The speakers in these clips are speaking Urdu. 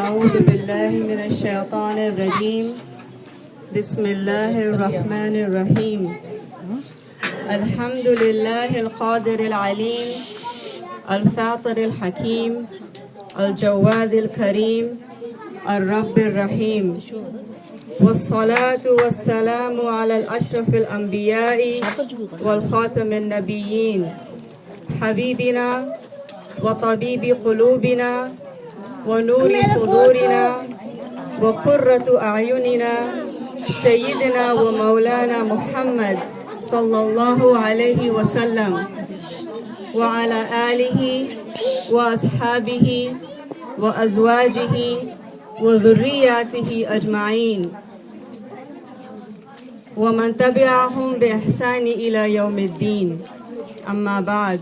أعوذ بالله من الشيطان الرجيم بسم الله الرحمن الرحيم الحمد لله القادر العليم الفاطر الحكيم الجواد الكريم الرب الرحيم والصلاة والسلام على الأشرف الأنبياء والخاتم النبيين حبيبنا وطبيب قلوبنا ونور صدورنا وقرة أعيننا سيدنا ومولانا محمد صلى الله عليه وسلم وعلى آله وأصحابه وأزواجه وذرياته أجمعين ومن تبعهم بإحسان إلى يوم الدين أما بعد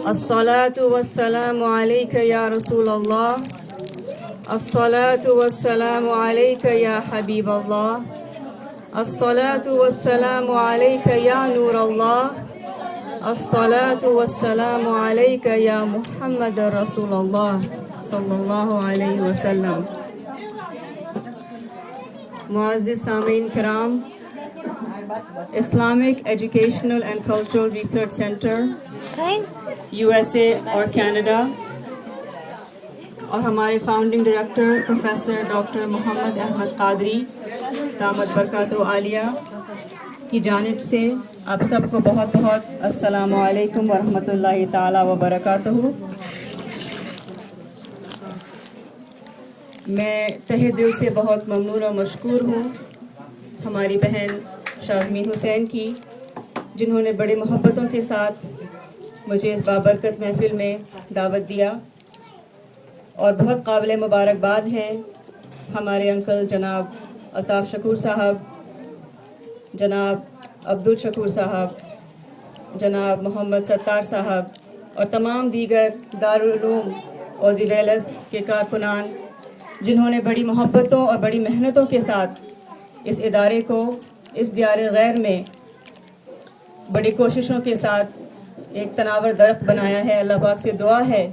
الصلاة والسلام عليك يا رسول الله الصلاة والسلام عليك يا حبيب الله الصلاة والسلام عليك يا نور الله الصلاة والسلام عليك يا محمد رسول الله صلی اللہ علیہ وسلم. معزز سامعین کرام، Islamic educational and cultural research centre USA اور کینیڈا اور ہمارے فاؤنڈنگ ڈائریکٹر پروفیسر ڈاکٹر محمد احمد قادری دامت برکاتہ عالیہ کی جانب سے آپ سب کو بہت بہت السلام علیکم ورحمۃ اللہ تعالی وبرکاتہ. میں تہہ دل سے بہت ممنون و مشکور ہوں ہماری بہن شازمین حسین کی، جنہوں نے بڑے محبتوں کے ساتھ مجھے اس بابرکت محفل میں دعوت دیا، اور بہت قابل مبارکباد ہیں ہمارے انکل جناب الطاف شکور صاحب، جناب عبدالشکور صاحب، جناب محمد ستار صاحب اور تمام دیگر دارالعلوم اور دیویلس کے کارکنان، جنہوں نے بڑی محبتوں اور بڑی محنتوں کے ساتھ اس ادارے کو اس دیار غیر میں بڑی کوششوں کے ساتھ ایک تناور درخت بنایا ہے. اللہ پاک سے دعا ہے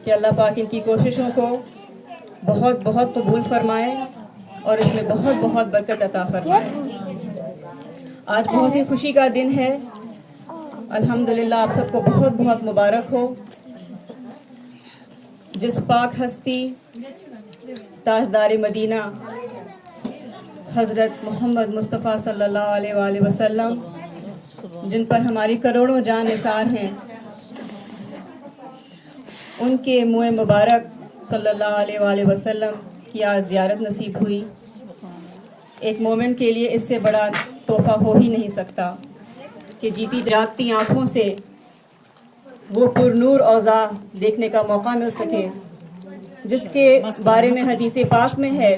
کہ اللہ پاک ان کی کوششوں کو بہت بہت قبول فرمائے اور اس میں بہت بہت برکت عطا فرمائے. آج بہت ہی خوشی کا دن ہے، الحمدللہ آپ سب کو بہت بہت مبارک ہو. جس پاک ہستی تاجدار مدینہ حضرت محمد مصطفیٰ صلی اللہ علیہ وآلہ وسلم، جن پر ہماری کروڑوں جان نثار ہیں، ان کے منہ مبارک صلی اللہ علیہ وآلہ وسلم کی آج زیارت نصیب ہوئی. ایک مومن کے لیے اس سے بڑا تحفہ ہو ہی نہیں سکتا کہ جیتی جاگتی آنکھوں سے وہ پر نور اوضاع دیکھنے کا موقع مل سکے جس کے بارے میں حدیث پاک میں ہے.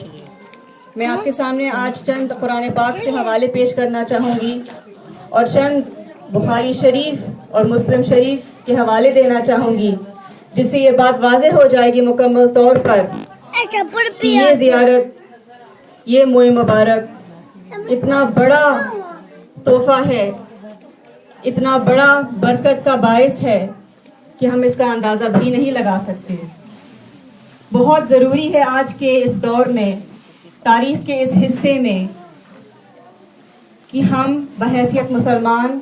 میں آپ کے سامنے آج چند قرآن پاک سے حوالے پیش کرنا چاہوں گی اور چند بخاری شریف اور مسلم شریف کے حوالے دینا چاہوں گی، جس سے یہ بات واضح ہو جائے گی مکمل طور پر کہ یہ زیارت، یہ موئے مبارک اتنا بڑا تحفہ ہے، اتنا بڑا برکت کا باعث ہے کہ ہم اس کا اندازہ بھی نہیں لگا سکتے. بہت ضروری ہے آج کے اس دور میں، تاریخ کے اس حصے میں، کہ ہم بحیثیت مسلمان،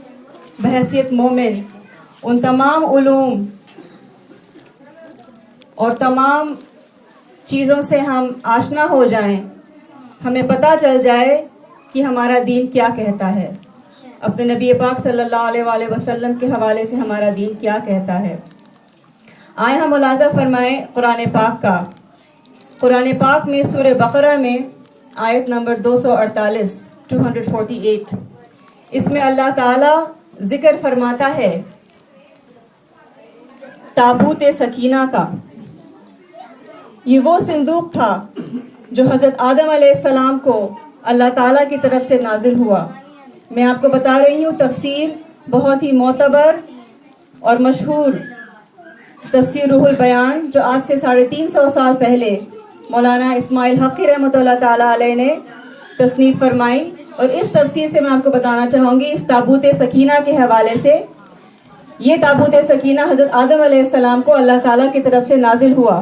بحیثیت مومن، ان تمام علوم اور تمام چیزوں سے ہم آشنا ہو جائیں، ہمیں پتہ چل جائے کہ ہمارا دین کیا کہتا ہے، اپنے نبی پاک صلی اللہ علیہ وآلہ وسلم کے حوالے سے ہمارا دین کیا کہتا ہے. آئے ہم ملاحظہ فرمائیں قرآن پاک کا. قرآن پاک میں سورہ بقرہ میں آیت نمبر 248 اس میں اللہ تعالی ذکر فرماتا ہے تابوت سکینہ کا. یہ وہ صندوق تھا جو حضرت آدم علیہ السلام کو اللہ تعالیٰ کی طرف سے نازل ہوا. میں آپ کو بتا رہی ہوں تفسیر بہت ہی معتبر اور مشہور تفسیر روح البیان، جو آج سے 350 سال پہلے مولانا اسماعیل حقی رحمۃ اللہ تعالیٰ علیہ نے تصنیف فرمائی. اور اس تفسیر سے میں آپ کو بتانا چاہوں گی اس تابوت سکینہ کے حوالے سے. یہ تابوت سکینہ حضرت آدم علیہ السلام کو اللہ تعالیٰ کی طرف سے نازل ہوا.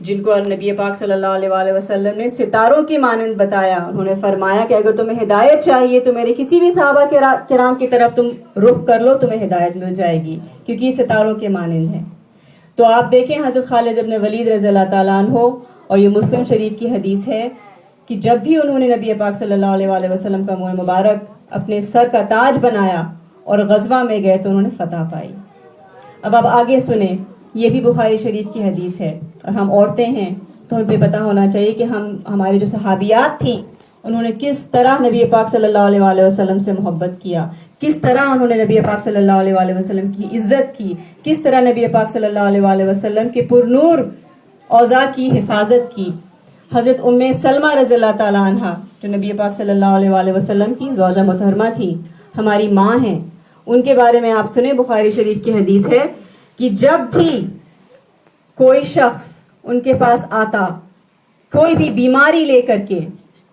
جن کو نبی پاک صلی اللہ علیہ وآلہ وسلم نے ستاروں کی مانند بتایا. انہوں نے فرمایا کہ اگر تمہیں ہدایت چاہیے تو میرے کسی بھی صحابہ کرام کی طرف تم رخ کر لو, تمہیں ہدایت مل جائے گی, کیونکہ یہ ستاروں کے مانند ہیں. تو آپ دیکھیں حضرت خالد ابن ولید رضی اللہ تعالیٰ عنہ, اور یہ مسلم شریف کی حدیث ہے کہ جب بھی انہوں نے نبی پاک صلی اللہ علیہ وآلہ وسلم کا منہ مبارک اپنے سر کا تاج بنایا اور غزوہ میں گئے تو انہوں نے فتح پائی. اب آپ آگے سنیں, یہ بھی بخاری شریف کی حدیث ہے, اور ہم عورتیں ہیں تو ہمیں پتہ ہونا چاہیے کہ ہماری جو صحابیات تھیں انہوں نے کس طرح نبی پاک صلی اللہ علیہ وآلہ وسلم سے محبت کیا, کس طرح انہوں نے نبی پاک صلی اللہ علیہ وآلہ وسلم کی عزت کی, کس طرح نبی پاک صلی اللہ علیہ وآلہ وسلم کے پرنور اوضاع کی حفاظت کی. حضرت ام سلمہ رضی اللہ تعالیٰ عنہ جو نبی پاک صلی اللہ علیہ وآلہ وسلم کی زوجہ محترمہ تھی, ہماری ماں ہیں, ان کے بارے میں آپ سنیں, بخاری شریف کی حدیث ہے کہ جب بھی کوئی شخص ان کے پاس آتا کوئی بھی بیماری لے کر کے,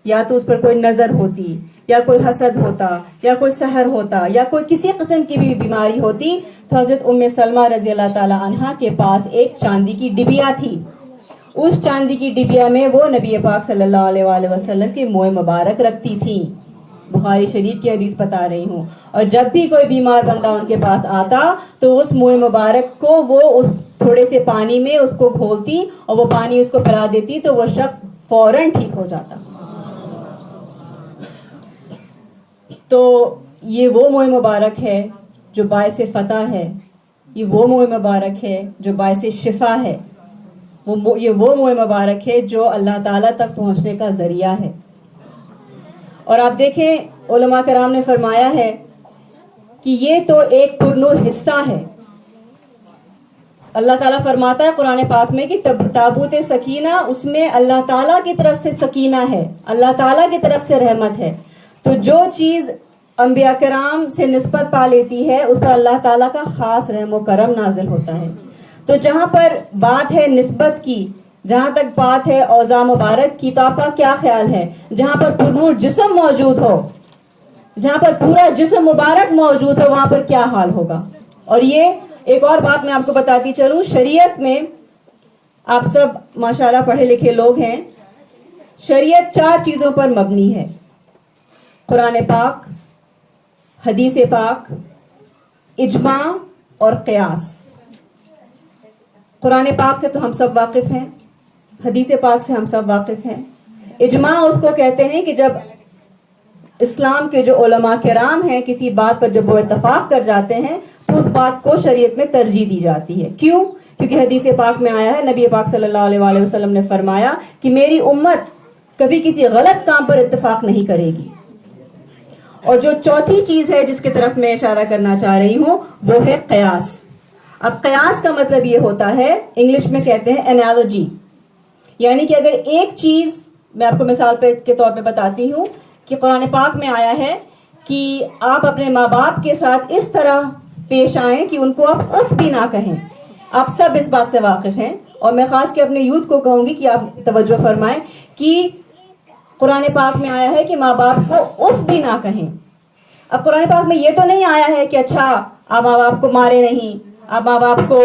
یا تو اس پر کوئی نظر ہوتی, یا کوئی حسد ہوتا, یا کوئی سحر ہوتا, یا کوئی کسی قسم کی بھی بیماری ہوتی, تو حضرت ام سلمہ رضی اللہ تعالی عنہا کے پاس ایک چاندی کی ڈبیا تھی. اس چاندی کی ڈبیا میں وہ نبی پاک صلی اللہ علیہ وآلہ وسلم کے منہ مبارک رکھتی تھی. بخاری شریف کی حدیث بتا رہی ہوں. اور جب بھی کوئی بیمار بندہ ان کے پاس آتا تو اس منہ مبارک کو وہ اس تھوڑے سے پانی میں اس کو گھولتی اور وہ پانی اس کو پلا دیتی تو وہ شخص فوراً ٹھیک ہو جاتا. تو یہ وہ منہ مبارک ہے جو باعث فتح ہے, یہ وہ منہ مبارک ہے جو باعث شفا ہے, یہ وہ منہ مبارک ہے جو اللہ تعالیٰ تک پہنچنے کا ذریعہ ہے. اور آپ دیکھیں علماء کرام نے فرمایا ہے کہ یہ تو ایک پرنور حصہ ہے. اللہ تعالیٰ فرماتا ہے قرآن پاک میں کہ تابوت سکینہ, اس میں اللہ تعالیٰ کی طرف سے سکینہ ہے, اللہ تعالیٰ کی طرف سے رحمت ہے. تو جو چیز انبیاء کرام سے نسبت پا لیتی ہے اس پر اللہ تعالیٰ کا خاص رحم و کرم نازل ہوتا ہے. تو جہاں پر بات ہے نسبت کی, جہاں تک بات ہے اوضاع مبارک کی, تو آپ کا کیا خیال ہے جہاں پر پرنور جسم موجود ہو, جہاں پر پورا جسم مبارک موجود ہو, وہاں پر کیا حال ہوگا. اور یہ ایک اور بات میں آپ کو بتاتی چلوں, شریعت میں آپ سب ماشاءاللہ پڑھے لکھے لوگ ہیں, شریعت 4 چیزوں پر مبنی ہے: قرآن پاک, حدیث پاک, اجماع اور قیاس. قرآن پاک سے تو ہم سب واقف ہیں, حدیث پاک سے ہم سب واقف ہیں. اجماع اس کو کہتے ہیں کہ جب اسلام کے جو علماء کرام ہیں کسی بات پر جب وہ اتفاق کر جاتے ہیں تو اس بات کو شریعت میں ترجیح دی جاتی ہے. کیوں؟ کیونکہ حدیث پاک میں آیا ہے, نبی پاک صلی اللہ علیہ وآلہ وسلم نے فرمایا کہ میری امت کبھی کسی غلط کام پر اتفاق نہیں کرے گی. اور جو چوتھی چیز ہے جس کی طرف میں اشارہ کرنا چاہ رہی ہوں وہ ہے قیاس. اب قیاس کا مطلب یہ ہوتا ہے, انگلش میں کہتے ہیں انالوجی, یعنی کہ اگر ایک چیز, میں آپ کو مثال کے طور پہ بتاتی ہوں کہ قرآن پاک میں آیا ہے کہ آپ اپنے ماں باپ کے ساتھ اس طرح پیش آئیں کہ ان کو آپ اف بھی نہ کہیں. آپ سب اس بات سے واقف ہیں, اور میں خاص کے اپنے یوتھ کو کہوں گی کہ آپ توجہ فرمائیں کہ قرآن پاک میں آیا ہے کہ ماں باپ کو اف بھی نہ کہیں. اب قرآن پاک میں یہ تو نہیں آیا ہے کہ اچھا آپ ماں باپ کو مارے نہیں, آپ ماں باپ کو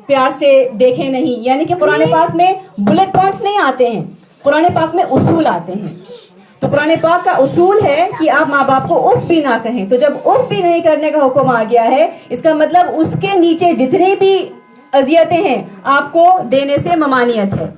پیار سے دیکھیں نہیں, یعنی کہ قرآن پاک میں بلٹ پوائنٹس نہیں آتے ہیں, قرآن پاک میں اصول آتے ہیں. تو قرآن پاک کا اصول ہے کہ آپ ماں باپ کو اف بھی نہ کہیں. تو جب اف بھی نہیں کرنے کا حکم آ گیا ہے, اس کا مطلب اس کے نیچے جتنی بھی اذیتیں ہیں آپ کو دینے سے ممانعت ہے.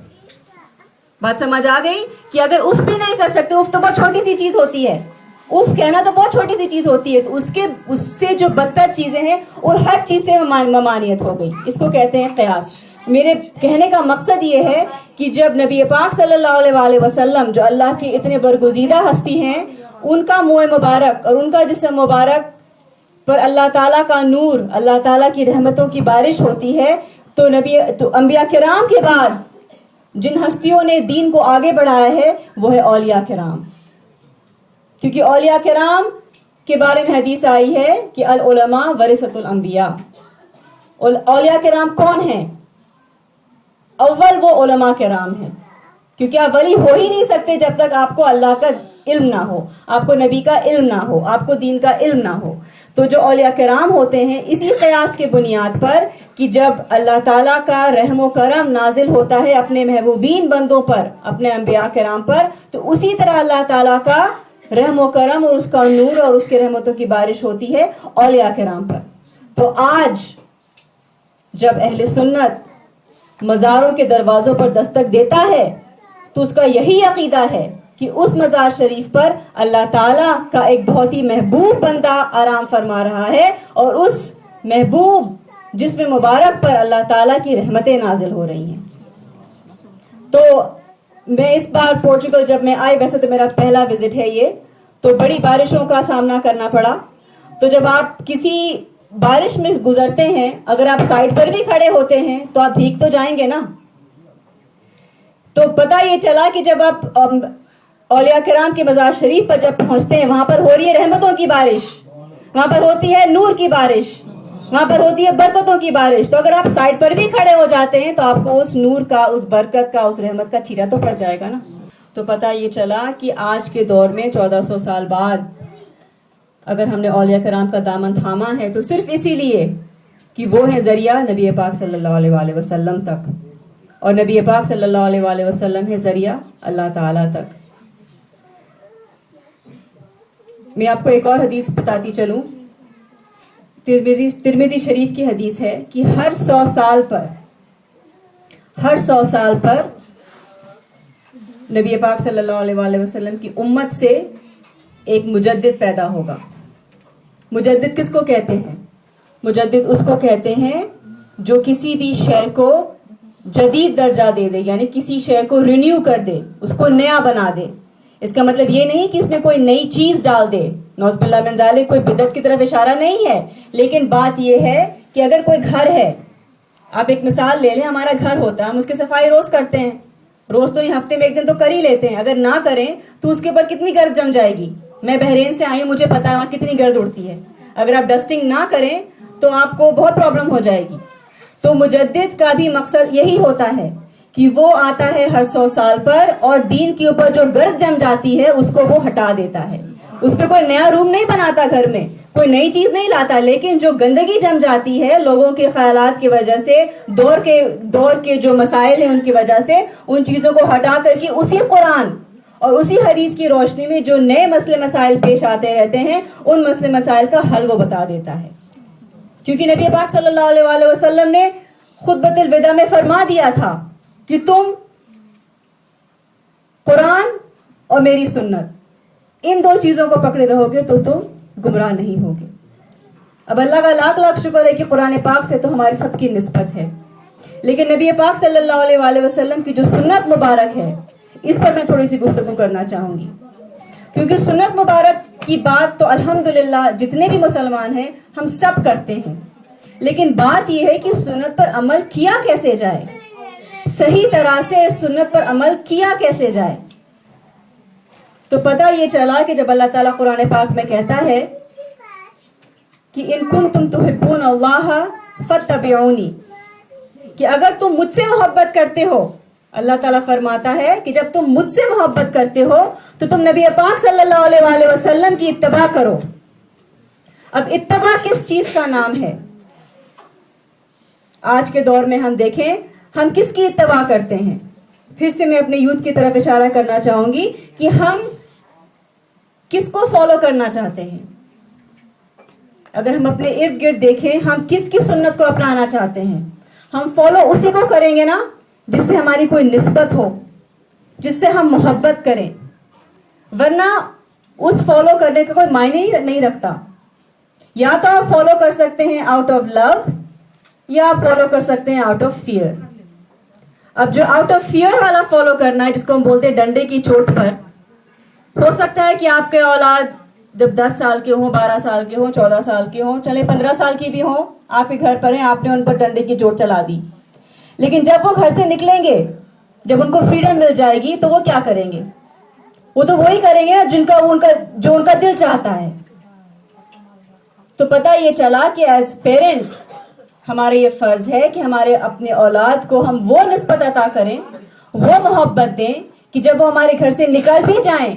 بات سمجھ آ گئی کہ اگر اف بھی نہیں کر سکتے, اف تو بہت چھوٹی سی چیز ہوتی ہے, اف کہنا تو بہت چھوٹی سی چیز ہوتی ہے, تو اس سے جو بدتر چیزیں ہیں اور ہر چیز سے ممانعت ہو گئی, اس کو کہتے ہیں قیاس. میرے کہنے کا مقصد یہ ہے کہ جب نبی پاک صلی اللہ علیہ وآلہ وسلم جو اللہ کی اتنے برگزیدہ ہستی ہیں, ان کا منہ مبارک اور ان کا جسم مبارک پر اللہ تعالیٰ کا نور, اللہ تعالیٰ کی رحمتوں کی بارش ہوتی ہے, تو انبیاء کرام کے بعد جن ہستیوں نے دین کو آگے بڑھایا ہے وہ ہے اولیاء کرام. کیونکہ اولیاء کرام کے بارے میں حدیث آئی ہے کہ العلماء ورثۃ الانبیاء. اولیاء کرام کون ہیں؟ اول وہ علماء کرام ہیں, کیونکہ آپ ولی ہو ہی نہیں سکتے جب تک آپ کو اللہ کا علم نہ ہو, آپ کو نبی کا علم نہ ہو, آپ کو دین کا علم نہ ہو. تو جو اولیاء کرام ہوتے ہیں اسی قیاس کے بنیاد پر کہ جب اللہ تعالیٰ کا رحم و کرم نازل ہوتا ہے اپنے محبوبین بندوں پر، اپنے انبیاء کرام پر، تو اسی طرح اللہ تعالیٰ کا رحم و کرم اور اس کا نور اور اس کے رحمتوں کی بارش ہوتی ہے اولیاء کرام پر. تو آج جب اہل سنت مزاروں کے دروازوں پر دستک دیتا ہے تو اس کا یہی عقیدہ ہے کہ اس مزار شریف پر اللہ تعالیٰ کا ایک بہت ہی محبوب بندہ آرام فرما رہا ہے، اور اس محبوب جسم مبارک پر اللہ تعالیٰ کی رحمتیں نازل ہو رہی ہیں. تو میں اس بار پورچوگل جب میں آئی، ویسے تو میرا پہلا وزٹ ہے یہ، تو بڑی بارشوں کا سامنا کرنا پڑا. تو جب آپ کسی بارش میں گزرتے ہیں، اگر آپ سائڈ پر بھی کھڑے ہوتے ہیں تو آپ بھیگ تو جائیں گے نا. تو پتہ یہ چلا کہ جب آپ اولیاء کرام کے مزار شریف پر جب پہنچتے ہیں، وہاں پر ہو رہی ہے رحمتوں کی بارش، وہاں پر ہوتی ہے نور کی بارش، وہاں پر ہوتی ہے برکتوں کی بارش. تو اگر آپ سائڈ پر بھی کھڑے ہو جاتے ہیں تو آپ کو اس نور کا، اس برکت کا، اس رحمت کا چھیٹا تو پڑ جائے گا نا. تو پتہ یہ چلا کہ آج کے دور میں 1400 سال بعد اگر ہم نے اولیاء کرام کا دامن تھاما ہے تو صرف اسی لیے کہ وہ ہیں ذریعہ نبی پاک صلی اللہ علیہ وآلہ وسلم تک، اور نبی پاک صلی اللہ علیہ وآلہ وسلم ہے ذریعہ اللہ تعالیٰ تک. میں آپ کو ایک اور حدیث بتاتی چلوں. ترمذی شریف کی حدیث ہے کہ ہر 100 سال پر نبی پاک صلی اللہ علیہ وآلہ وسلم کی امت سے ایک مجدد پیدا ہوگا. مجدد کس کو کہتے ہیں؟ مجدد اس کو کہتے ہیں جو کسی بھی شے کو جدید درجہ دے دے، یعنی کسی شے کو رینیو کر دے، اس کو نیا بنا دے. اس کا مطلب یہ نہیں کہ اس میں کوئی نئی چیز ڈال دے، نعوذ باللہ من ذالک، کوئی بدعت کی طرف اشارہ نہیں ہے. لیکن بات یہ ہے کہ اگر کوئی گھر ہے، آپ ایک مثال لے لیں، ہمارا گھر ہوتا ہے، ہم اس کی صفائی روز کرتے ہیں، روز تو نہیں، ہفتے میں ایک دن تو کر ہی لیتے ہیں. اگر نہ کریں تو اس کے اوپر کتنی گرد جم جائے گی. میں بحرین سے آئی ہوں، مجھے پتا ہے وہاں کتنی گرد اڑتی ہے. اگر آپ ڈسٹنگ نہ کریں تو آپ کو بہت پرابلم ہو جائے گی. تو مجدد کا بھی مقصد یہی ہوتا ہے کہ وہ آتا ہے ہر 100 سال پر اور دین کے اوپر جو گرد جم جاتی ہے اس کو وہ ہٹا دیتا ہے. اس پہ کوئی نیا روم نہیں بناتا، گھر میں کوئی نئی چیز نہیں لاتا، لیکن جو گندگی جم جاتی ہے لوگوں کے خیالات کی وجہ سے، دور کے جو مسائل ہیں ان کی وجہ سے، ان چیزوں کو ہٹا کر کے اسی قرآن اور اسی حدیث کی روشنی میں جو نئے مسئلے مسائل پیش آتے رہتے ہیں، ان مسئلے مسائل کا حل وہ بتا دیتا ہے. کیونکہ نبی پاک صلی اللہ علیہ وآلہ وسلم نے خطبۃ الوداع میں فرما دیا تھا کہ تم قرآن اور میری سنت، ان دو چیزوں کو پکڑے رہو گے تو تم گمراہ نہیں ہوگے. اب اللہ کا لاکھ لاکھ شکر ہے کہ قرآن پاک سے تو ہماری سب کی نسبت ہے، لیکن نبی پاک صلی اللہ علیہ وآلہ وسلم کی جو سنت مبارک ہے، اس پر میں تھوڑی سی گفتگو کرنا چاہوں گی. کیونکہ سنت مبارک کی بات تو الحمدللہ جتنے بھی مسلمان ہیں ہم سب کرتے ہیں، لیکن بات یہ ہے کہ سنت پر عمل کیا کیسے جائے، صحیح طرح سے سنت پر عمل کیا کیسے جائے. تو پتہ یہ چلا کہ جب اللہ تعالیٰ قرآن پاک میں کہتا ہے کہ ان کنتم تحبون اللہ فاتبعونی، کہ اگر تم مجھ سے محبت کرتے ہو، اللہ تعالیٰ فرماتا ہے کہ جب تم مجھ سے محبت کرتے ہو تو تم نبی پاک صلی اللہ علیہ وآلہ وسلم کی اتباع کرو. اب اتباع کس چیز کا نام ہے؟ آج کے دور میں ہم دیکھیں ہم کس کی اتباع کرتے ہیں. پھر سے میں اپنے یوتھ کی طرف اشارہ کرنا چاہوں گی کہ ہم کس کو فالو کرنا چاہتے ہیں. اگر ہم اپنے ارد گرد دیکھیں ہم کس کی سنت کو اپنانا چاہتے ہیں. ہم فالو اسی کو کریں گے نا جس سے ہماری کوئی نسبت ہو، جس سے ہم محبت کریں، ورنہ اس فالو کرنے کا کوئی معنی نہیں رکھتا. یا تو آپ فالو کر سکتے ہیں آؤٹ آف لو، یا آپ فالو کر سکتے ہیں آؤٹ آف فیئر. اب جو آؤٹ آف فیئر والا فالو کرنا ہے، جس کو ہم بولتے ہیں ڈنڈے کی چوٹ پر، ہو سکتا ہے کہ آپ کے اولاد جب 10 سال کے ہوں، 12 سال کے ہوں، 14 سال کے ہوں، چلے 15 سال کی بھی ہوں، آپ کے گھر پر ہیں، آپ نے ان پر ڈنڈے کی چوٹ چلا دی. لیکن جب وہ گھر سے نکلیں گے، جب ان کو فریڈم مل جائے گی تو وہ کیا کریں گے؟ وہ تو وہی کریں گے نا جو ان کا دل چاہتا ہے. تو پتہ یہ چلا کہ ایز پیرنٹس ہمارے یہ فرض ہے کہ ہمارے اپنے اولاد کو ہم وہ نسبت عطا کریں، وہ محبت دیں کہ جب وہ ہمارے گھر سے نکل بھی جائیں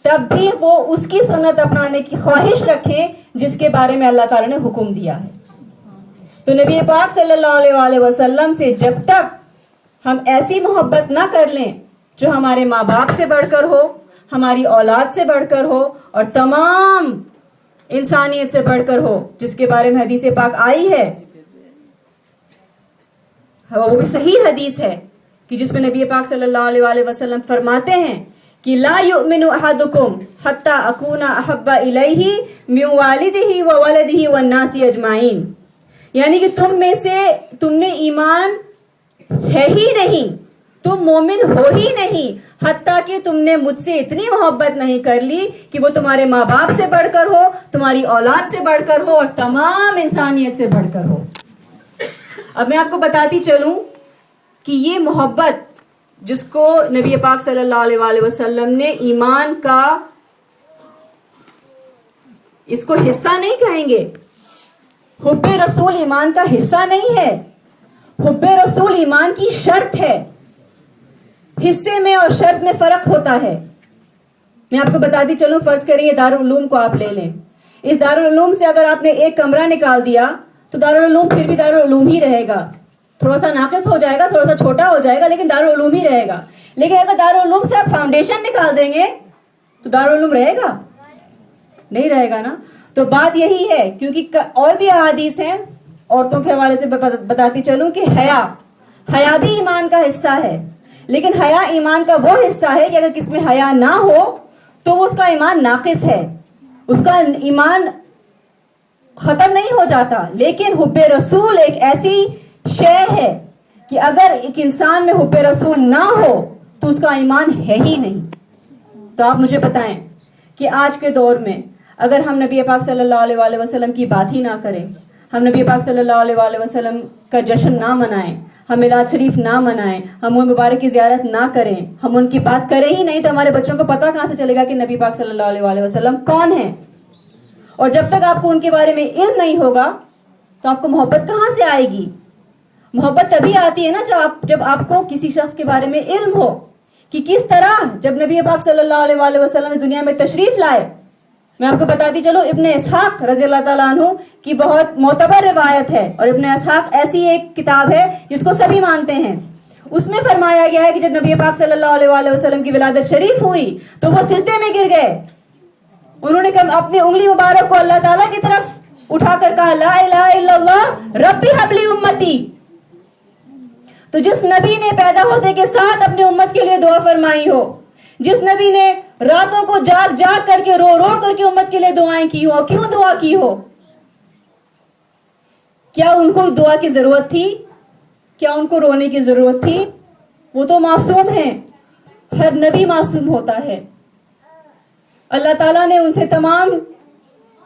تب بھی وہ اس کی سنت اپنانے کی خواہش رکھیں جس کے بارے میں اللہ تعالیٰ نے حکم دیا ہے. تو نبی پاک صلی اللہ علیہ وسلم سے جب تک ہم ایسی محبت نہ کر لیں جو ہمارے ماں باپ سے بڑھ کر ہو, ہماری اولاد سے بڑھ کر ہو, اور تمام انسانیت سے بڑھ کر ہو, جس کے بارے میں حدیث پاک آئی ہے, وہ بھی صحیح حدیث ہے کہ جس میں نبی پاک صلی اللہ علیہ وسلم فرماتے ہیں کہ لا یؤمن احدکم حتی اکون احب الیہ من والدہ وولدہ والناس اجمعین, یعنی کہ تم میں سے تم نے ایمان ہے ہی نہیں, تم مومن ہو ہی نہیں حتیٰ کہ تم نے مجھ سے اتنی محبت نہیں کر لی کہ وہ تمہارے ماں باپ سے بڑھ کر ہو, تمہاری اولاد سے بڑھ کر ہو, اور تمام انسانیت سے بڑھ کر ہو. اب میں آپ کو بتاتی چلوں کہ یہ محبت جس کو نبی پاک صلی اللہ علیہ وسلم نے ایمان کا, اس کو حصہ نہیں کہیں گے, حب رسول ایمان کا حصہ نہیں ہے, حب رسول ایمان کی شرط ہے. حصے میں اور شرط میں فرق ہوتا ہے. میں آپ کو بتاتی چلوں, فرض کریں یہ دارالعلوم کو آپ لے لیں, اس دارالعلوم سے اگر آپ نے ایک کمرہ نکال دیا تو دارالعلوم پھر بھی دارالعلوم ہی رہے گا, تھوڑا سا ناقص ہو جائے گا, تھوڑا سا چھوٹا ہو جائے گا, لیکن دارالعلوم ہی رہے گا. لیکن اگر دارالعلوم سے آپ فاؤنڈیشن نکال دیں گے تو دارالعلوم رہے گا نہیں, رہے گا نا. تو بات یہی ہے, کیونکہ اور بھی احادیث ہیں, عورتوں کے حوالے سے بتاتی چلوں کہ حیا بھی ایمان کا حصہ ہے, لیکن حیا ایمان کا وہ حصہ ہے کہ اگر کس میں حیا نہ ہو تو وہ اس کا ایمان ناقص ہے, اس کا ایمان ختم نہیں ہو جاتا. لیکن حب رسول ایک ایسی شے ہے کہ اگر ایک انسان میں حب رسول نہ ہو تو اس کا ایمان ہے ہی نہیں. تو آپ مجھے بتائیں کہ آج کے دور میں اگر ہم نبی پاک صلی اللہ علیہ وسلم کی بات ہی نہ کریں, ہم نبی پاک صلی اللہ علیہ وسلم کا جشن نہ منائیں, ہم میلاد شریف نہ منائیں, ہم ان مبارک کی زیارت نہ کریں, ہم ان کی بات کریں ہی نہیں, تو ہمارے بچوں کو پتہ کہاں سے چلے گا کہ نبی پاک صلی اللہ علیہ وسلم کون ہیں؟ اور جب تک آپ کو ان کے بارے میں علم نہیں ہوگا تو آپ کو محبت کہاں سے آئے گی؟ محبت تبھی آتی ہے نا جب آپ کو کسی شخص کے بارے میں علم ہو کہ کس طرح جب نبی پاک صلی اللہ علیہ وسلم اس دنیا میں تشریف لائے. میں آپ کو بتاتی چلو, ابن اسحاق رضی اللہ تعالیٰ عنہ کی بہت معتبر روایت ہے, اور ابن اسحاق ایسی ایک کتاب ہے جس کو سبھی مانتے ہیں. اس میں فرمایا گیا ہے کہ جب نبی پاک صلی اللہ علیہ وسلم کی ولادت شریف ہوئی تو وہ سجدے میں گر گئے. انہوں نے اپنی انگلی مبارک کو اللہ تعالیٰ کی طرف اٹھا کر کہا, لا الہ الا اللہ ربی حب لی امتی. تو جس نبی نے پیدا ہوتے کے ساتھ اپنی امت کے لیے دعا فرمائی ہو, جس نبی نے راتوں کو جاگ جاگ کر کے رو رو کر کے امت کے لیے دعائیں کی ہو, کیوں دعا کی ہو؟ کیا ان کو دعا کی ضرورت تھی؟ کیا ان کو رونے کی ضرورت تھی؟ وہ تو معصوم ہیں, ہر نبی معصوم ہوتا ہے. اللہ تعالیٰ نے ان سے تمام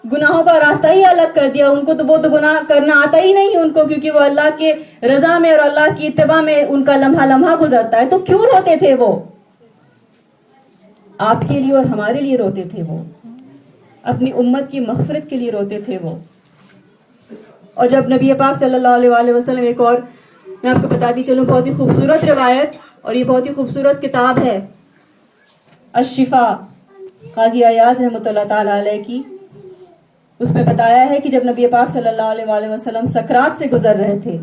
گناہوں کا راستہ ہی الگ کر دیا. ان کو تو وہ تو گناہ کرنا آتا ہی نہیں ان کو, کیونکہ وہ اللہ کے رضا میں اور اللہ کی اتباع میں ان کا لمحہ لمحہ گزرتا ہے. تو کیوں روتے تھے وہ؟ آپ کے لیے اور ہمارے لیے روتے تھے وہ, اپنی امت کی مغفرت کے لیے روتے تھے وہ. اور جب نبی پاک صلی اللہ علیہ وسلم, ایک اور میں آپ کو بتاتی چلوں بہت ہی خوبصورت روایت, اور یہ بہت ہی خوبصورت کتاب ہے الشفا قاضی ایاز رحمۃ اللہ تعالیٰ علیہ کی. اس میں بتایا ہے کہ جب نبی پاک صلی اللہ علیہ وسلم سکرات سے گزر رہے تھے,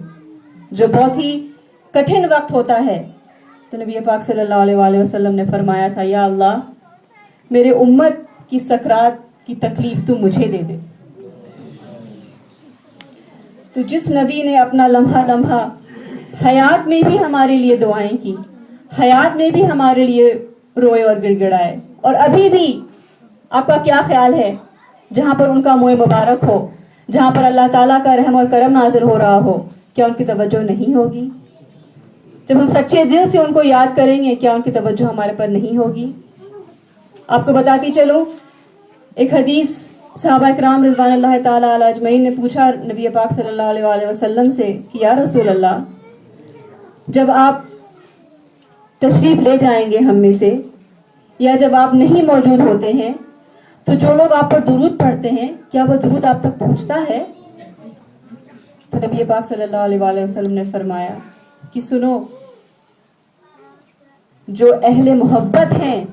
جو بہت ہی کٹھن وقت ہوتا ہے, تو نبی پاک صلی اللہ علیہ وسلم نے فرمایا تھا, یا اللہ میرے امت کی سکرات کی تکلیف تو مجھے دے دے. تو جس نبی نے اپنا لمحہ لمحہ حیات میں بھی ہمارے لیے دعائیں کی, حیات میں بھی ہمارے لیے روئے اور گڑ گڑائے, اور ابھی بھی آپ کا کیا خیال ہے جہاں پر ان کا منہ مبارک ہو, جہاں پر اللہ تعالیٰ کا رحم اور کرم نازل ہو رہا ہو, کیا ان کی توجہ نہیں ہوگی؟ جب ہم سچے دل سے ان کو یاد کریں گے, کیا ان کی توجہ ہمارے پر نہیں ہوگی؟ آپ کو بتاتی چلوں ایک حدیث, صحابہ اکرام رضوان اللہ تعالیٰ علیہ اجمعین نے پوچھا نبی پاک صلی اللہ علیہ وسلم سے کہ یا رسول اللہ, جب آپ تشریف لے جائیں گے ہم میں سے, یا جب آپ نہیں موجود ہوتے ہیں, تو جو لوگ آپ پر درود پڑھتے ہیں کیا وہ درود آپ تک پہنچتا ہے؟ تو نبی پاک صلی اللہ علیہ وسلم نے فرمایا کہ سنو, جو اہل محبت ہیں,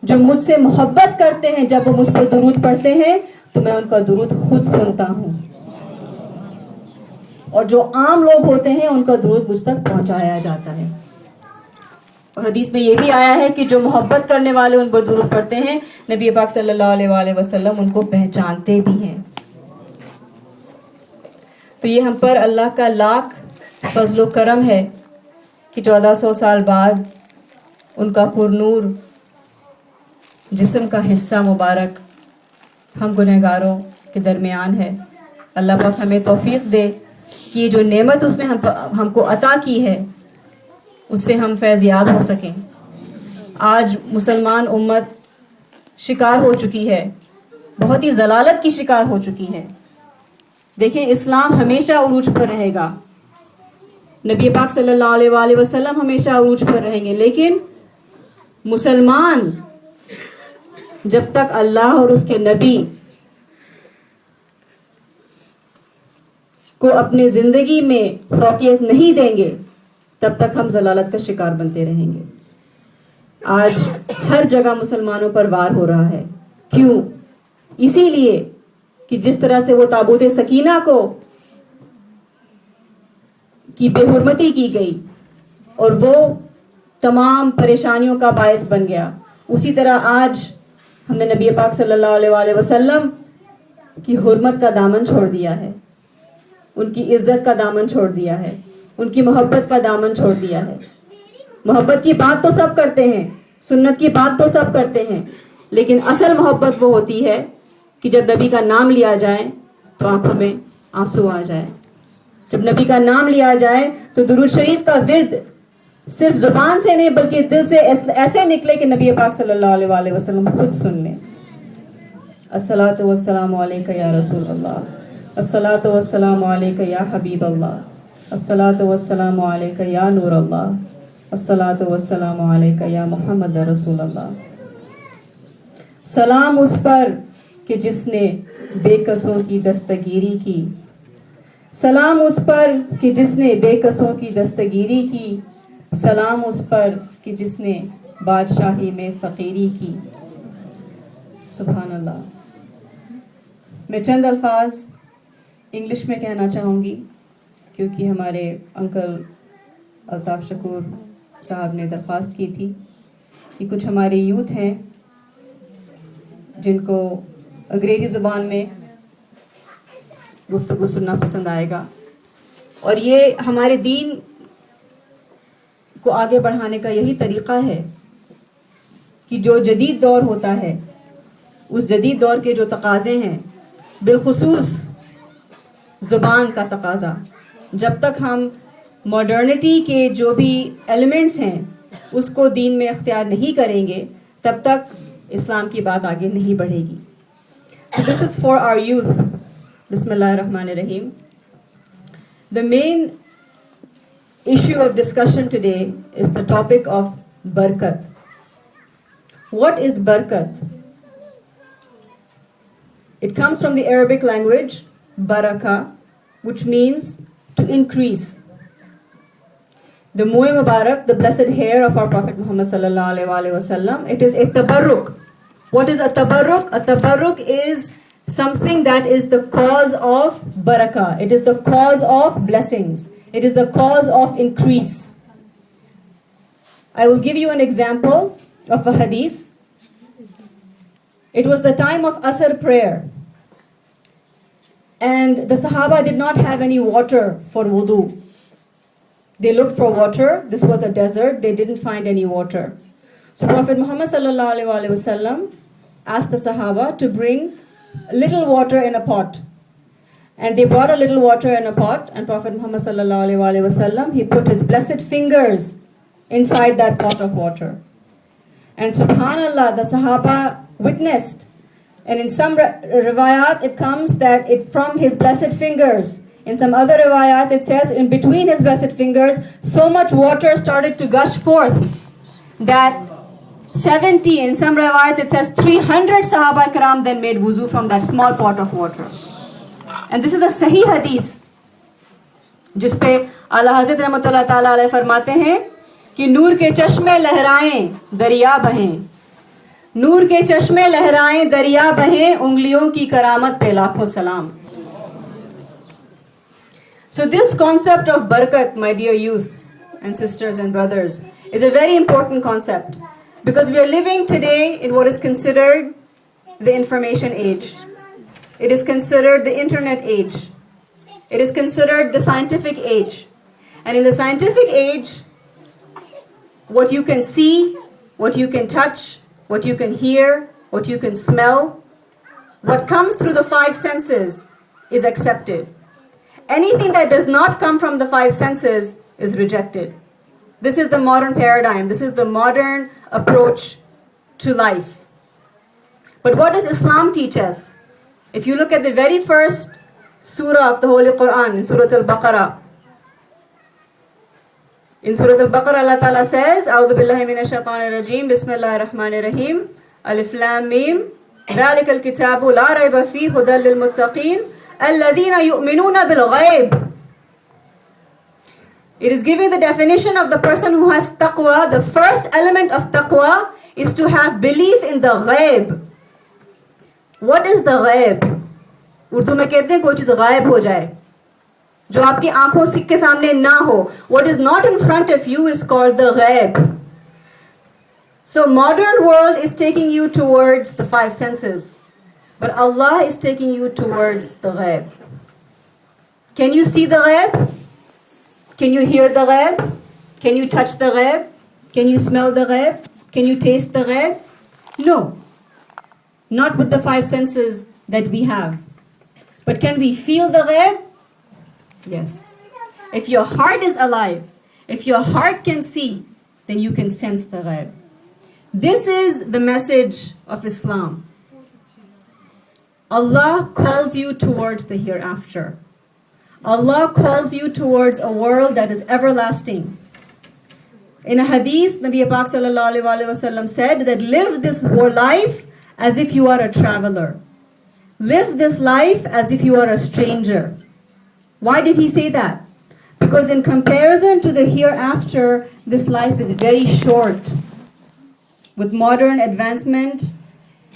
جو مجھ سے محبت کرتے ہیں, جب وہ مجھ پر درود پڑھتے ہیں تو میں ان کا درود خود سنتا ہوں. اور جو عام لوگ ہوتے ہیں ان کا درود مجھ تک پہنچایا جاتا ہے. اور حدیث میں یہ بھی آیا ہے کہ جو محبت کرنے والے ان پر درود پڑھتے ہیں نبی پاک صلی اللہ علیہ وآلہ وسلم ان کو پہچانتے بھی ہیں. تو یہ ہم پر اللہ کا لاکھ فضل و کرم ہے کہ 1400 سال بعد ان کا پرنور جسم کا حصہ مبارک ہم گنہگاروں کے درمیان ہے. اللہ پاک ہمیں توفیق دے کہ یہ جو نعمت اس نے ہم کو عطا کی ہے اس سے ہم فیض یاب ہو سکیں. آج مسلمان امت شکار ہو چکی ہے, بہت ہی ضلالت کی شکار ہو چکی ہے. دیکھیں اسلام ہمیشہ عروج پر رہے گا, نبی پاک صلی اللہ علیہ وآلہ وسلم ہمیشہ عروج پر رہیں گے, لیکن مسلمان جب تک اللہ اور اس کے نبی کو اپنے زندگی میں فوقیت نہیں دیں گے تب تک ہم ضلالت کا شکار بنتے رہیں گے. آج ہر جگہ مسلمانوں پر وار ہو رہا ہے. کیوں؟ اسی لیے کہ جس طرح سے وہ تابوت سکینہ کو کی بے حرمتی کی گئی اور وہ تمام پریشانیوں کا باعث بن گیا, اسی طرح آج ہم نے نبی پاک صلی اللہ علیہ وآلہ وسلم کی حرمت کا دامن چھوڑ دیا ہے, ان کی عزت کا دامن چھوڑ دیا ہے, ان کی محبت کا دامن چھوڑ دیا ہے. محبت کی بات تو سب کرتے ہیں, سنت کی بات تو سب کرتے ہیں, لیکن اصل محبت وہ ہوتی ہے کہ جب نبی کا نام لیا جائے تو آنکھوں میں آنسو آ جائے. جب نبی کا نام لیا جائے تو درود شریف کا ورد صرف زبان سے نہیں بلکہ دل سے ایسے نکلے کہ نبی پاک صلی اللہ علیہ وآلہ وسلم خود سن لیں. الصلاۃ والسلام علیک یا رسول اللہ, الصلاۃ والسلام علیک یا حبیب اللہ, الصلاۃ والسلام علیک یا نور اللہ, الصلاۃ والسلام علیک یا محمد رسول اللہ. سلام اس پر کہ جس نے بے کسوں کی دستگیری کی, سلام اس پر کہ جس نے بے کسوں کی دستگیری کی, سلام اس پر کہ جس نے بادشاہی میں فقیری کی. سبحان اللہ. میں چند الفاظ انگلش میں کہنا چاہوں گی کیونکہ ہمارے انکل الطاف شکور صاحب نے درخواست کی تھی کہ کچھ ہمارے یوتھ ہیں جن کو انگریزی زبان میں گفتگو سننا پسند آئے گا, اور یہ ہمارے دین کو آگے بڑھانے کا یہی طریقہ ہے کہ جو جدید دور ہوتا ہے اس جدید دور کے جو تقاضے ہیں, بالخصوص زبان کا تقاضا, جب تک ہم ماڈرنٹی کے جو بھی ایلیمنٹس ہیں اس کو دین میں اختیار نہیں کریں گے تب تک اسلام کی بات آگے نہیں بڑھے گی. So this is for our youth. Bismillah ar-Rahman ar-Rahim. The main issue of discussion today is the topic of barakat. What is barakat? It comes from the Arabic language baraka, which means to increase. The Mu'e Mubarak, the blessed hair of our Prophet Muhammad sallallahu alaihi wasallam, it is a tabarruk. What is a tabarruk? A tabarruk is something that is the cause of barakah. It is the cause of blessings. It is the cause of increase. I will give you an example of a hadith. It was the time of Asr prayer, and the Sahaba did not have any water for wudu. They looked for water. This was a desert. They didn't find any water. So Prophet Muhammad sallallahu alaihi wasallam asked the Sahaba to bring a little water in a pot. And they brought a little water in a pot, and Prophet Muhammad sallallahu alaihi wasallam, he put his blessed fingers inside that pot of water. And subhanallah, the Sahaba witnessed. And in some riwayat it comes that it from his blessed fingers. In some other riwayat it says in between his blessed fingers so much water started to gush forth that 70, in some riwayat it says 300 Sahaba Ikram then made wuzu from that small pot of water. And this is a Sahih hadith جس پہ اعلیٰ حضرت رحمۃ اللہ تعالیٰ علیہ فرماتے ہیں کہ نور کے چشمے لہرائیں دریا بہیں, نور کے چشمے لہرائیں دریا بہیں, انگلیوں کی کرامت پہ لاکھوں سلام. So this concept of barakat, my dear youth and sisters and brothers, is a very important concept because we are living today in what is considered the information age. It is considered the internet age. It is considered the scientific age. And in the scientific age, what you can see, what you can touch, what you can hear, what you can smell, what comes through the five senses is accepted. Anything that does not come from the five senses is rejected. This is the modern paradigm. This is the modern approach to life. But what does Islam teach us? If you look at the very first surah of the Holy Quran, in Surah Al-Baqarah, Allah Ta'ala says, A'udhu billahi minash shaitanir rajeem, Bismillahir Rahmanir Rahim, Alif Lam Mim, ذَلِكَ الْكِتَابُ لَا رَيْبَ فِيهِ هُدًى لِلْمُتَّقِينَ الَّذِينَ يُؤْمِنُونَ بِالْغَيْبِ. It is giving the definition of the person who has taqwa. The first element of taqwa is to have belief in the ghaib. What is the ghaib? Urdu میں کہتے ہیں کوئی چیز غائب ہو جائے جو آپ کی آنکھوں کے سامنے نہ ہو. What is not in front of you is called the ghaib. So modern world is taking you towards the five senses, but Allah is taking you towards the ghaib. Can you see the ghaib? Can you hear the ghaib? Can you touch the ghaib? Can you smell the ghaib? Can you taste the ghaib? No. Not with the five senses that we have. But can we feel the ghaib? Yes. If your heart is alive, if your heart can see, then you can sense the ghaib. This is the message of Islam. Allah calls you towards the hereafter. Allah calls you towards a world that is everlasting. In a hadith, Nabi Pak sallallahu alaihi wasallam said that live this life as if you are a traveler. Live this life as if you are a stranger. Why did he say that? Because in comparison to the hereafter, this life is very short. With modern advancement,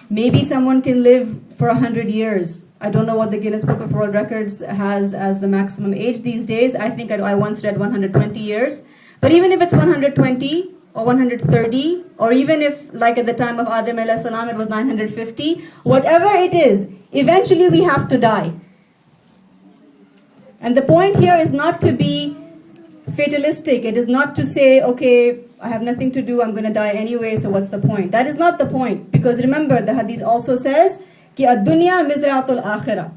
maybe someone can live for 100 years. I don't know what the Guinness Book of World Records has as the maximum age these days. I think I once read 120 years. But even if it's 120 or 130, or even if, like at the time of Adam alayhi salam, it was 950, whatever it is, eventually we have to die. And the point here is not to be fatalistic. It is not to say, okay, I have nothing to do, I'm going to die anyway, so what's the point? That is not the point. Because remember, the hadith also says, ki ad-dunya mizra'atul akhirah.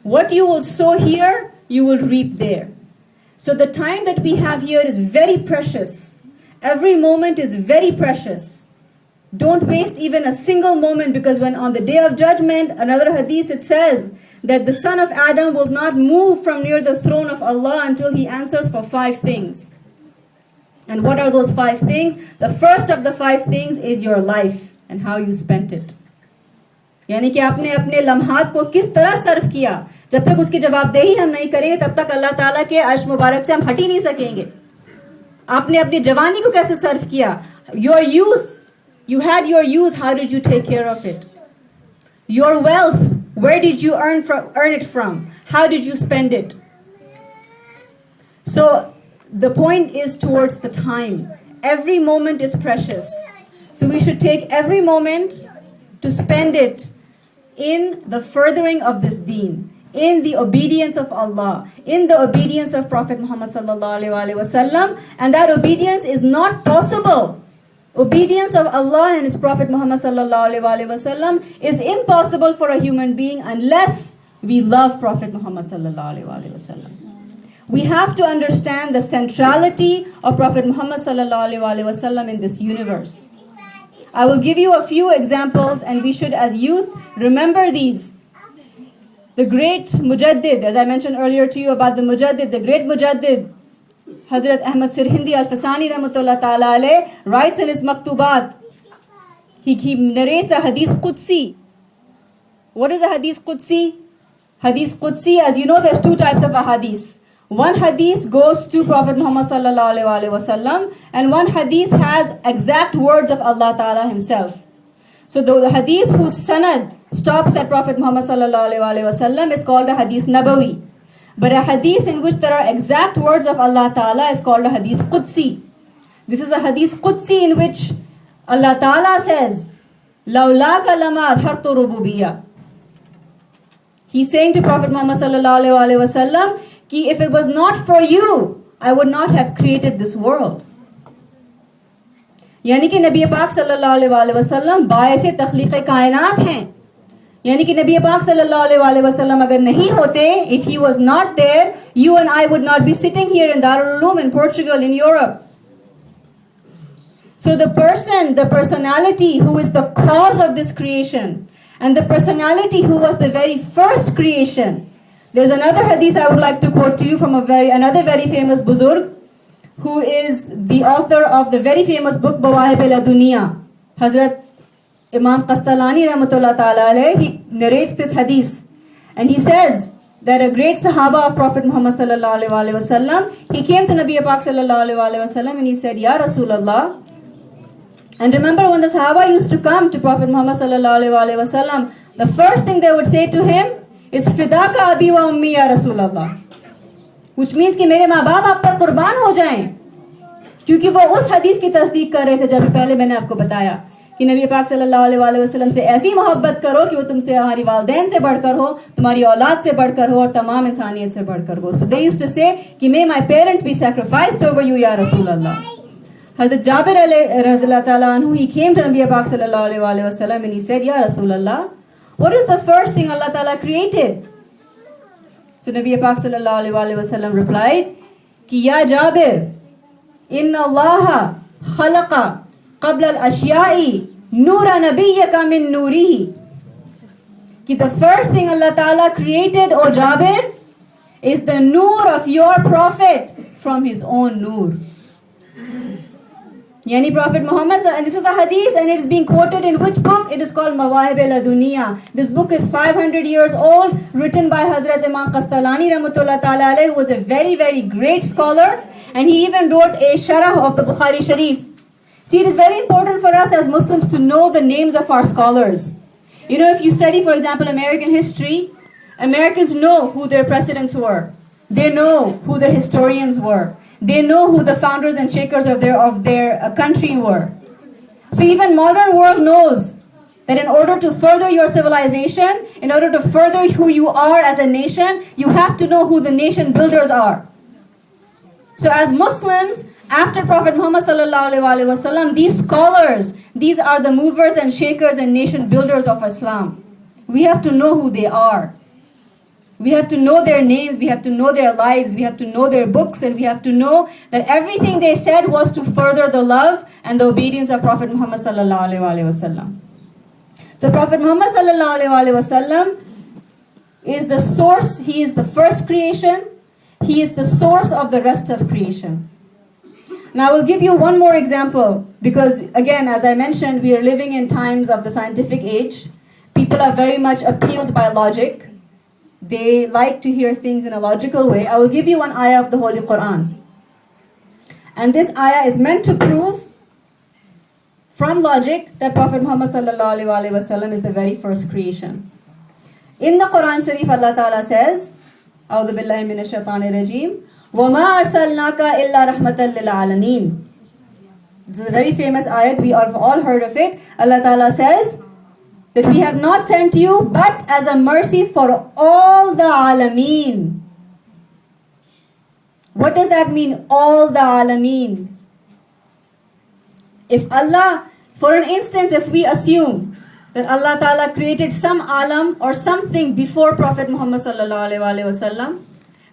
What you will sow here, you will reap there. So the time that we have here is very precious. Every moment is very precious. Don't waste even a single moment, because when on the day of judgment, another hadith, it says that the son of Adam will not move from near the throne of Allah until he answers for 5 things. And what are those 5 things? The first of the 5 things is your life and how you spent it. یعنی کہ آپ نے اپنے لمحات کو کس طرح صرف کیا. جب تک اس کی جواب دہی ہم نہیں کریں گے تب تک اللہ تعالیٰ کے عرش مبارک سے ہم ہٹ ہی نہیں سکیں گے. آپ نے اپنی جوانی کو کیسے صرف کیا. Your youth, you had your youth, how did you take care of it? Your wealth, where did you earn it from? How did you spend it? So the point is towards the time. Every moment is precious. So we should take every moment to spend it in the furthering of this deen, in the obedience of Allah, in the obedience of Prophet Muhammad sallallahu alaihi wasallam. And that obedience is not possible. Obedience of Allah and His Prophet Muhammad sallallahu alaihi wasallam is impossible for a human being unless we love Prophet Muhammad sallallahu alaihi wasallam. We have to understand the centrality of Prophet Muhammad sallallahu alaihi wasallam in this universe. I will give you a few examples, and we should, as youth, remember these. The great Mujaddid, as I mentioned earlier to you about the Mujaddid, the great Mujaddid, Hazrat Ahmad Sirhindi Al-Fasani Rahmatullah Ta'ala alayh, writes in his Maktubat, he narrates a Hadith Qudsi. What is a Hadith Qudsi? Hadith Qudsi, as you know, there's 2 types of a Hadith. One hadith goes to Prophet Muhammad sallallahu alaihi wasallam, and one hadith has exact words of Allah Ta'ala Himself. So the hadith whose sanad stops at Prophet Muhammad sallallahu alaihi wasallam is called a hadith nabawi. But a hadith in which there are exact words of Allah Ta'ala is called a hadith Qudsi. This is a hadith Qudsi in which Allah Ta'ala says, لَوْلَاكَ لَمَا أَظْهَرْتُ رُبُوبِيَّةً. He's saying to Prophet Muhammad sallallahu alaihi wasallam, ki if it was not for you, I would not have created this world. یعنی کہ نبی پاک صلی اللہ علیہ وسلم باعث تخلیق کائنات ہیں. یعنی کہ نبی پاک صلی اللہ علیہ وسلم اگر نہیں ہوتے, if he was not there, you and I would not be sitting here in Darul Uloom in Portugal, in Europe. So the person, the personality who is the cause of this creation, and the personality who was the very first creation. There's another hadith I would like to quote to you from another very famous Buzurg, who is the author of the very famous book Mawahib al-Dunya, Hazrat Imam Qastalani rahmatullah ta'ala alayh. He narrates this hadith and he says that a great Sahaba of Prophet Muhammad sallallahu alaihi wasallam, he came to Nabi Pak sallallahu alaihi wasallam and he said, Ya Rasulullah. And remember, when the Sahaba used to come to Prophet Muhammad sallallahu alaihi wasallam, the first thing they would say to him is Fidaka abi wa ummi ya Rasulullah, which means کہ میرے ماں باپ آپ پر قربان ہو جائیں. کیونکہ وہ اس حدیث کی تصدیق کر رہے تھے جب پہلے میں نے آپ کو بتایا کہ نبی پاک صلی اللہ علیہ وسلم سے ایسی محبت کرو کہ وہ تم سے ہماری والدین سے بڑھ کر ہو, تمہاری اولاد سے بڑھ کر ہو, اور تمام انسانیت سے بڑھ کر ہو. So they used to say کہ may my parents be sacrificed over you ya Rasulullah. Hazrat Jabir رضی اللہ تعالیٰ عنہ, he came to Nabi Pak sallallahu alaihi wasallam and he said, Ya Rasulullah, what is the first thing Allah Ta'ala created? So Nabi Pak sallallahu alaihi wasallam replied, Ki ya Jabir, inna Allah khalaqa qabla al-ashyai nura nabiyyaka min nurihi. Ki the first thing Allah Ta'ala created, O Jabir, is the nur of your prophet from his own nur. Yani Prophet Muhammad, and this is a hadith and it is being quoted in which book? It is called Mawahib al-Dunya. This book is 500 years old, written by Hazrat Imam Qastalani rahmatullah ta'ala alayh, who was a very, very great scholar, and he even wrote a sharah of the Bukhari Sharif. See, it is very important for us as Muslims to know the names of our scholars. You know, if you study, for example, American history, Americans know who their presidents were. They know who their historians were. They know who the founders and shakers of their country were. So even modern world knows that in order to further your civilization, in order to further who you are as a nation, you have to know who the nation builders are. So as Muslims, after Prophet Muhammad sallallahu alaihi wasallam, these scholars, these are the movers and shakers and nation builders of Islam. We have to know who they are. We have to know their names, we have to know their lives, we have to know their books, and we have to know that everything they said was to further the love and the obedience of Prophet Muhammad sallallahu alaihi wasallam. So Prophet Muhammad sallallahu alaihi wasallam is the source, he is the first creation, he is the source of the rest of creation. Now I will give you one more example, because again, as I mentioned, we are living in times of the scientific age. People are very much appealed by logic. They like to hear things in a logical way. I will give you one ayah of the Holy Quran. And this ayah is meant to prove from logic that Prophet Muhammad sallallahu alaihi wasallam is the very first creation. In the Quran Sharif, Allah Ta'ala says, A'udhu billahi minash shaitanir rajim, وَمَا أَرْسَلْنَاكَ إِلَّا رَحْمَةً لِلْعَالَمِينَ. This is a very famous ayat. We have all heard of it. Allah Ta'ala says that we have not sent you but as a mercy for all the alameen. What does that mean, all the alameen? If Allah, for an instance, if we assume that Allah Ta'ala created some alam or something before Prophet Muhammad sallallahu alaihi wasallam,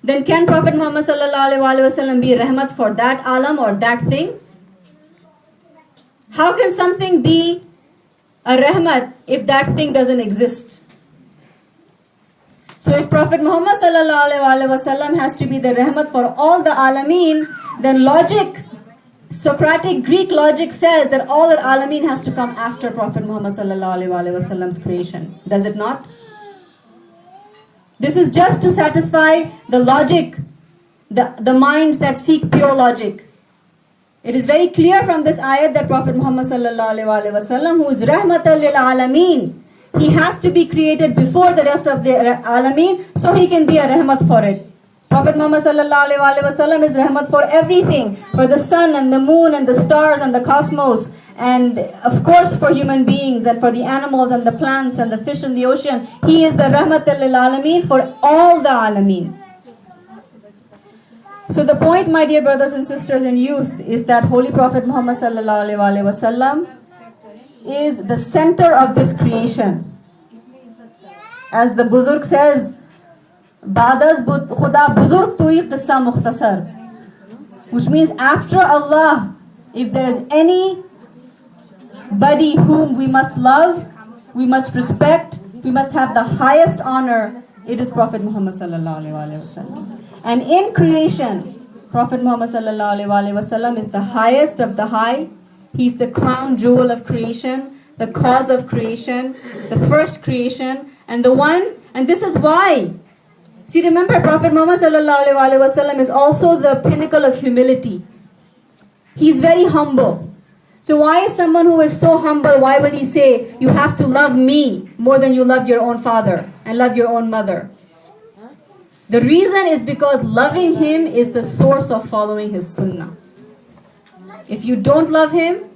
then can Prophet Muhammad sallallahu alaihi wasallam be rahmat for that alam or that thing? How can something be a rahmat if that thing doesn't exist? So if Prophet Muhammad sallallahu alaihi wasallam has to be the rahmat for all the alameen, then logic, Socratic Greek logic says that all the alameen has to come after Prophet Muhammad sallallahu alaihi wasallam's creation. Does it not? This is just to satisfy the logic, the minds that seek pure logic. It is very clear from this ayat that Prophet Muhammad sallallahu alaihi wasallam, who is rahmatan lil alameen, he has to be created before the rest of the alameen so he can be a rahmat for it. Prophet Muhammad sallallahu alaihi wasallam is rahmat for everything, for the sun and the moon and the stars and the cosmos, and of course for human beings and for the animals and the plants and the fish in the ocean. He is the rahmat lil alameen for all the alameen. So the point, my dear brothers and sisters and youth, is that Holy Prophet Muhammad sallallahu alaihi wasallam is the center of this creation. As the Buzurg says, Badas Khuda Buzurg tui qissa mukhtasar, which means after Allah, if there is anybody whom we must love, we must respect, we must have the highest honor, it is Prophet Muhammad sallallahu alaihi wasallam. And in creation, Prophet Muhammad sallallahu alaihi wasallam is the highest of the high. He's the crown jewel of creation, the cause of creation, the first creation, and the one, and this is why. See, remember, Prophet Muhammad sallallahu alaihi wasallam is also the pinnacle of humility. He's very humble. So why is someone who is so humble, why will he say, you have to love me more than you love your own father and love your own mother? The reason is because loving him is the source of following his sunnah. If you don't love him,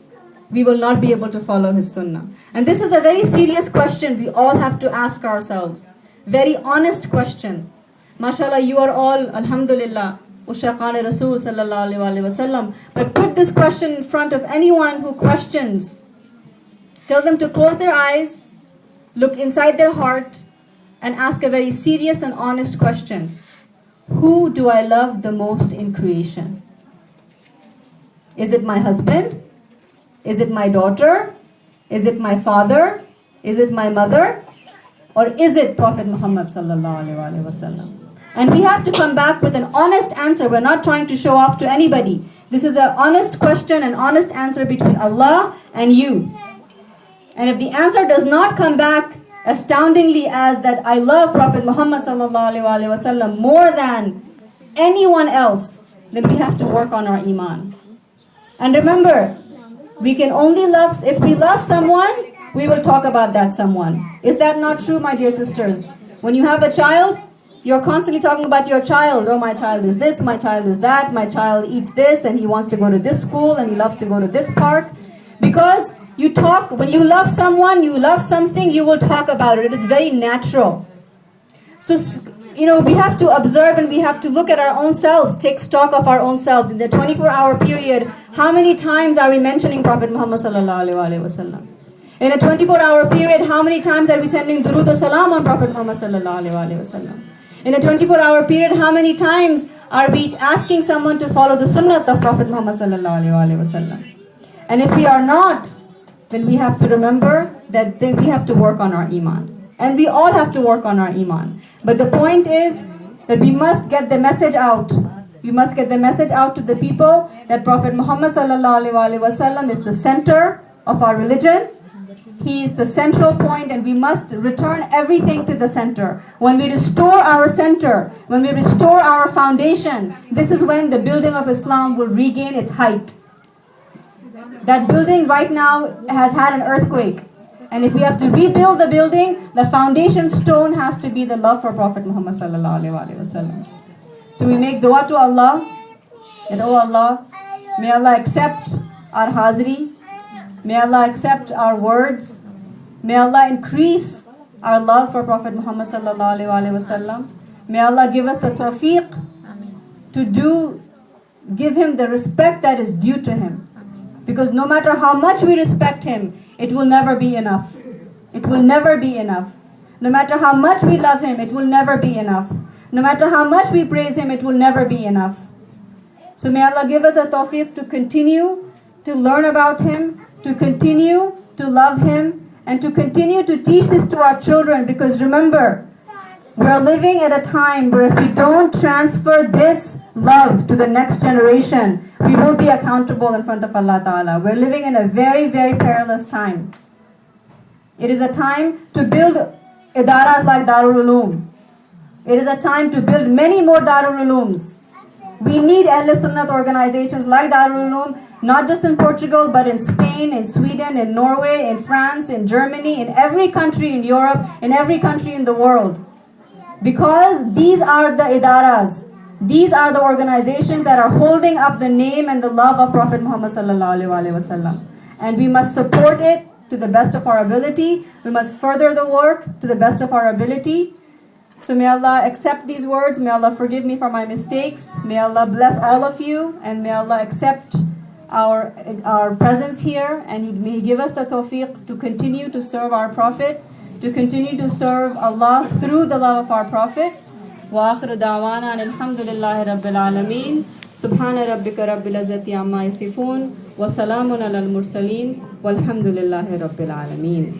we will not be able to follow his sunnah. And this is a very serious question we all have to ask ourselves. Very honest question. MashaAllah, you are all, alhamdulillah, Ushaqan Rasul sallallahu alaihi wasallam. But put this question in front of anyone who questions. Tell them to close their eyes, look inside their heart, and ask a very serious and honest question. Who do I love the most in creation? Is it my husband? Is it my daughter? Is it my father? Is it my mother? Or is it Prophet Muhammad sallallahu alaihi wasallam? And we have to come back with an honest answer. We're not trying to show off to anybody. This is an honest question, an honest answer between Allah and you. And if the answer does not come back astoundingly as that I love Prophet Muhammad sallallahu alaihi wasallam more than anyone else, then we have to work on our iman. And remember, we can only love, if we love someone, we will talk about that someone. Is that not true, my dear sisters? When you have a child, you're constantly talking about your child. Oh, my child is this, my child is that, my child eats this, and he wants to go to this school, and he loves to go to this park. Because you talk, when you love someone, you love something, you will talk about it. It is very natural. So, we have to observe and we have to look at our own selves, take stock of our own selves. In the 24-hour period, how many times are we mentioning Prophet Muhammad sallallahu alaihi wasallam? In a 24-hour period, how many times are we sending durood or salam on Prophet Muhammad sallallahu alaihi wasallam? In a 24-hour period, how many times are we asking someone to follow the sunnah of Prophet Muhammad sallallahu alaihi wasallam? And if we are not, then we have to remember that we have to work on our iman. And we all have to work on our iman. But the point is that we must get the message out. We must get the message out to the people that Prophet Muhammad sallallahu alaihi wasallam is the center of our religion. He is the central point, and we must return everything to the center. When we restore our center, when we restore our foundation, this is when the building of Islam will regain its height. That building right now has had an earthquake. And if we have to rebuild the building, the foundation stone has to be the love for Prophet Muhammad sallallahu alaihi wasallam. So we make dua to Allah, that, oh Allah, may Allah accept our hazri, may Allah accept our words, may Allah increase our love for Prophet Muhammad sallallahu alaihi wasallam. May Allah give us the tawfiq to give him the respect that is due to him. Because no matter how much we respect him, it will never be enough. It will never be enough. No matter how much we love him, it will never be enough. No matter how much we praise him, it will never be enough. So may Allah give us the tawfiq to continue to learn about him, to continue to love him, and to continue to teach this to our children. Because remember, we're living at a time where if we don't transfer this love to the next generation, we will be accountable in front of Allah Ta'ala. We're living in a very, very perilous time. It is a time to build idaras like Darul Uloom. It is a time to build many more Darul Ulooms. We need Ahl Sunnat organizations like Darul Uloom, not just in Portugal, but in Spain, in Sweden, in Norway, in France, in Germany, in every country in Europe, in every country in the world. Because these are the idaras These are the organizations that are holding up the name and the love of Prophet Muhammad sallallahu alaihi wasallam. And we must support it to the best of our ability. We must further the work to the best of our ability. So may Allah accept these words. May Allah forgive me for my mistakes. May Allah bless all of you. And may Allah accept our presence here. And may He give us the tawfiq to continue to serve our Prophet, to continue to serve Allah through the love of our Prophet. وآخر دعوانا أن الحمد لله رب العالمين سبحان ربك رب العزة عما يصفون وسلام على المرسلين والحمد لله رب العالمين.